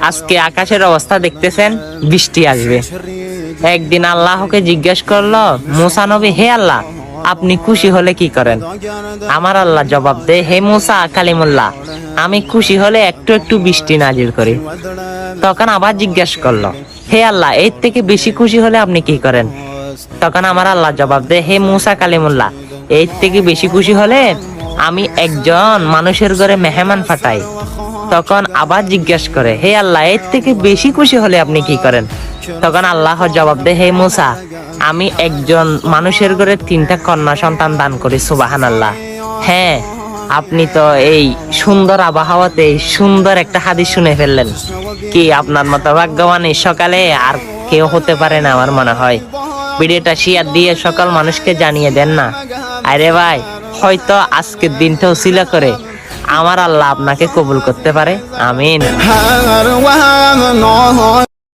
আজকে আকাশের অবস্থা দেখতেছেন, বৃষ্টি আসবে। একদিন আল্লাহকে জিজ্ঞেস করলো মুসা নবী, হে আল্লাহ, আপনি খুশি হলে কি করেন? আমার আল্লাহ জবাব দেয়, হে মুসা কালিমুল্লাহ, আমি খুশি হলে একটু একটু বৃষ্টি নাজিল করি। তখন আবার জিজ্ঞেস করলো, হে আল্লাহ, এর থেকে বেশি খুশি হলে আপনি কি করেন? তখন আমার আল্লাহ জবাব দেয়, হে মুসা কালিমুল্লাহ, এর থেকে বেশি খুশি হলে আমি একজন মানুষের ঘরে মেহমান পাঠাই। তখন আবার জিজ্ঞেস করে, হে আল্লাহ, এর থেকে বেশি খুশি হলে আপনি কি করেন? তখন আল্লাহ জবাব দেয়, হে মুসা, আমি একজন মানুষের ঘরে 3টা কন্যা সন্তান দান করি। সুবহানাল্লাহ। হ্যাঁ, আপনি তো এই সুন্দর আবহাওয়াতে সুন্দর একটা হাদিস শুনে ফেললেন। কি আপনার মতো ভাগ্যবান এই সকালে আর কেউ হতে পারে না আমার মনে হয়। ভিডিওটা শেয়ার দিয়ে সকল মানুষকে জানিয়ে দেন না। আরে ভাই, হয়তো আজকের দিনটা উসিলা করে আমার আল্লাহ আপনাকে কবুল করতে পারে। আমিন।